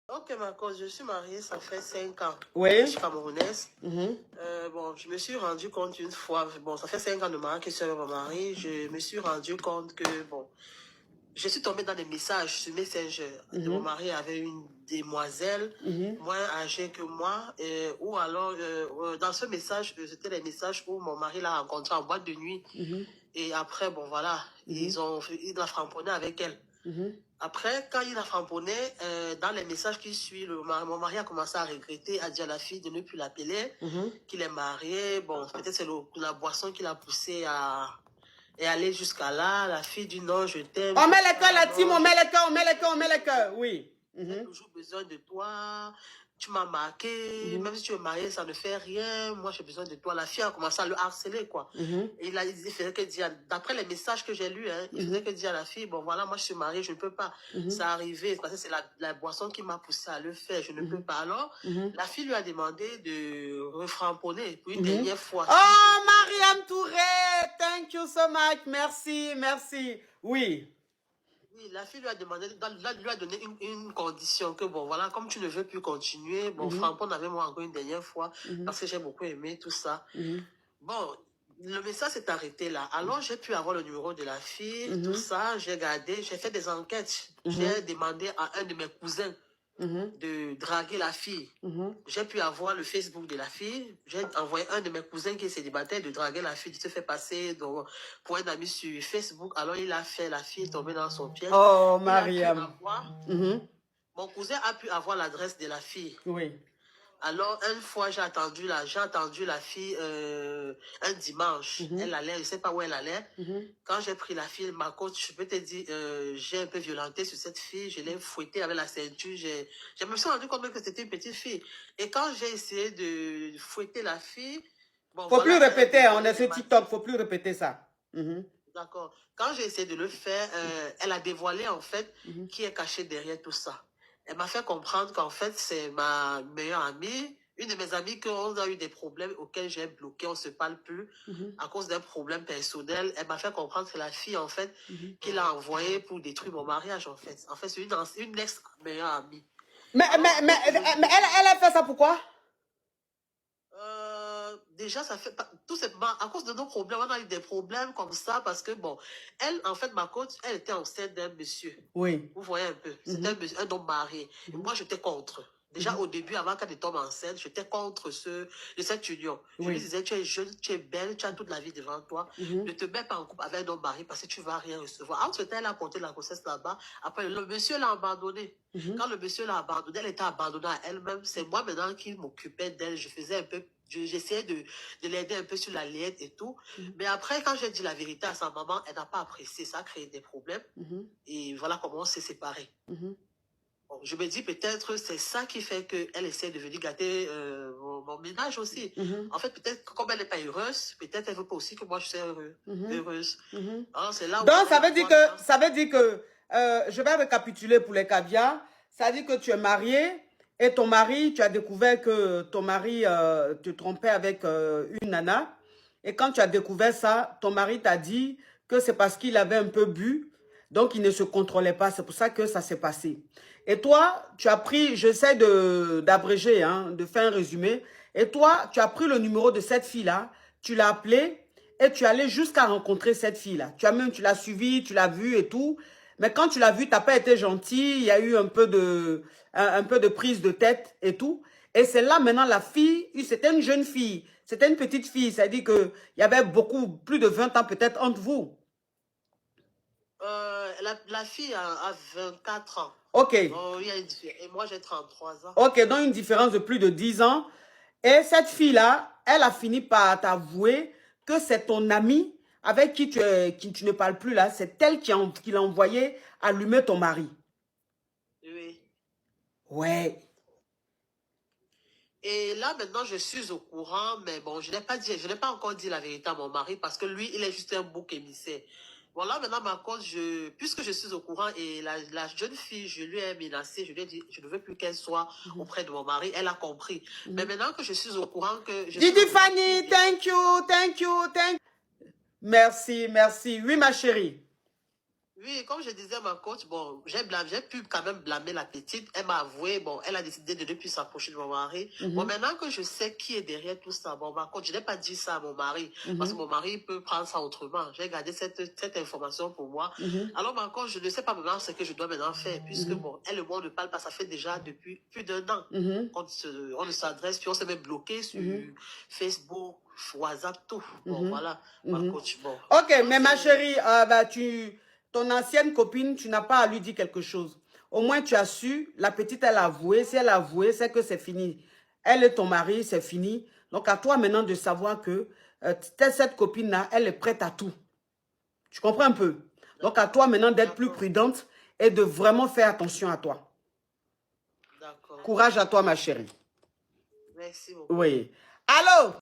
Ok, ma cause, je suis mariée, ça fait 5 ans. Oui. Je suis camerounaise. Bon, je me suis rendu compte une fois, bon, ça fait 5 ans de mariage que je suis avec mon mari, je me suis rendu compte que, bon, je suis tombée dans des messages sur Messenger. Mon mari avait une demoiselle moins âgée que moi, ou alors, dans ce message, c'était les messages où mon mari l'a rencontré en boîte de nuit. Et après, bon, voilà, il a framponné avec elle. Après, quand il a framponné, dans les messages qui suivent, mon mari a commencé à regretter, a dit à la fille de ne plus l'appeler, qu'il est marié. Bon, peut-être c'est la boisson qui l'a poussé à aller jusqu'à là. La fille dit non, je t'aime. On met le cœur, la team, on met le cœur, on met le cœur, on met le cœur, oui. J'ai toujours besoin de toi. Tu m'as marqué. Même si tu es marié, ça ne fait rien. Moi, j'ai besoin de toi. La fille a commencé à le harceler, quoi. Et il faisait que dire, d'après les messages que j'ai lus, hein, il faisait que dire à la fille, bon, voilà, moi, je suis mariée, je ne peux pas. Ça arrivé, parce que c'est la boisson qui m'a poussé à le faire. Je ne peux pas. Alors, la fille lui a demandé de reframponner pour une dernière fois. Oh, Mariam Touré, thank you so much. Merci, merci. Oui. Oui, la fille lui a demandé, lui a donné une condition que, bon, voilà, comme tu ne veux plus continuer, bon, frampons avec moi encore une dernière fois, parce que j'ai beaucoup aimé tout ça. Bon, le message s'est arrêté là. Alors, j'ai pu avoir le numéro de la fille, tout ça, j'ai gardé, j'ai fait des enquêtes. J'ai demandé à un de mes cousins de draguer la fille. J'ai pu avoir le Facebook de la fille. J'ai envoyé un de mes cousins qui est célibataire de draguer la fille. Il se fait passer pour un ami sur Facebook. Alors, il a fait, la fille est tombée dans son piège. Oh, Mariam. Mon cousin a pu avoir l'adresse de la fille. Oui. Alors, une fois, j'ai attendu la fille un dimanche. Elle allait, je ne sais pas où elle allait. Quand j'ai pris la fille, ma coach, je peux te dire, j'ai un peu violenté sur cette fille. Je l'ai fouettée avec la ceinture. Je me suis rendu compte que c'était une petite fille. Et quand j'ai essayé de fouetter la fille... Bon, faut plus répéter, on est sur TikTok, faut plus répéter ça. D'accord. Quand j'ai essayé de le faire, elle a dévoilé, en fait, qui est caché derrière tout ça. Elle m'a fait comprendre qu'en fait, c'est ma meilleure amie, une de mes amies qu'on a eu des problèmes auxquels j'ai bloqué, on ne se parle plus à cause d'un problème personnel. Elle m'a fait comprendre que la fille, en fait, qu'il a envoyée pour détruire mon mariage, en fait. En fait, c'est une ex-meilleure amie. Mais elle a fait ça pourquoi? Déjà, ça fait tout simplement à cause de nos problèmes. On a eu des problèmes comme ça parce que, bon, elle, en fait, ma coach, elle était enceinte d'un monsieur. Oui. Vous voyez un peu. C'était un homme marié. Et moi, j'étais contre. Déjà, au début, avant qu'elle tombe enceinte, j'étais contre cette union. Je lui disais, tu es jeune, tu es belle, tu as toute la vie devant toi. Ne te mets pas en couple avec un homme marié parce que tu ne vas rien recevoir. Entre-temps, elle a porté la grossesse là-bas. Après, le monsieur l'a abandonnée. Quand le monsieur l'a abandonnée, elle était abandonnée à elle-même. C'est moi maintenant qui m'occupais d'elle. Je faisais un peu, j'essayais de l'aider un peu sur la liette et tout. Mais après, quand j'ai dit la vérité à sa maman, elle n'a pas apprécié. Ça a créé des problèmes. Et voilà comment on s'est séparés. Bon, je me dis peut-être c'est ça qui fait qu'elle essaie de venir gâter mon ménage aussi. En fait, peut-être comme elle n'est pas heureuse, peut-être elle veut pas aussi que moi je sois heureuse. Alors, c'est là où donc, ça veut dire que, je vais récapituler pour les caviars. Ça veut dire que tu es marié et ton mari, tu as découvert que ton mari te trompait avec une nana. Et quand tu as découvert ça, ton mari t'a dit que c'est parce qu'il avait un peu bu. Donc, il ne se contrôlait pas. C'est pour ça que ça s'est passé. Et toi, tu as pris, j'essaie d'abréger, hein, de faire un résumé. Et toi, tu as pris le numéro de cette fille-là, tu l'as appelée et tu es allé jusqu'à rencontrer cette fille-là. Tu l'as suivie, tu l'as vue et tout. Mais quand tu l'as vue, tu n'as pas été gentil. Il y a eu un peu de prise de tête et tout. Et c'est là maintenant la fille, c'était une jeune fille. C'était une petite fille. C'est-à-dire qu'il y avait plus de 20 ans peut-être entre vous. La fille a 24 ans. Ok. Et moi, j'ai 33 ans. Ok, donc une différence de plus de 10 ans. Et cette fille-là, elle a fini par t'avouer que c'est ton amie avec qui tu ne parles plus là. C'est elle qui l'a envoyé allumer ton mari. Oui. Ouais. Et là, maintenant, je suis au courant, mais bon, je n'ai pas encore dit la vérité à mon mari parce que lui, il est juste un bouc émissaire. Bon, là, maintenant, ma cause, puisque je suis au courant et la jeune fille, je lui ai menacé, je lui ai dit, je ne veux plus qu'elle soit auprès de mon mari. Elle a compris. Mais maintenant que je suis au courant que... Didi Fanny, thank you. Merci. Oui, ma chérie. Oui, comme je disais, ma coach, bon, j'ai pu quand même blâmer la petite. Elle m'a avoué, bon, elle a décidé de ne plus s'approcher de mon mari. Bon, maintenant que je sais qui est derrière tout ça, bon, ma coach, je n'ai pas dit ça à mon mari, parce que mon mari peut prendre ça autrement. J'ai gardé cette information pour moi. Alors, ma coach, je ne sais pas maintenant ce que je dois maintenant faire, puisque, bon, elle et moi, on ne parle pas, ça fait déjà depuis plus d'1 an. On ne s'adresse, puis on s'est même bloqué sur Facebook, WhatsApp, tout. Bon, voilà, ma coach, bon. Ok, mais ma chérie, ton ancienne copine, tu n'as pas à lui dire quelque chose. Au moins, tu as su, la petite, elle a avoué. Si elle a avoué, c'est que c'est fini. Elle est ton mari, c'est fini. Donc, à toi maintenant de savoir que cette copine-là, elle est prête à tout. Tu comprends un peu? Donc, à toi maintenant d'être plus prudente et de vraiment faire attention à toi. D'accord. Courage à toi, ma chérie. Merci beaucoup. Oui. Allô?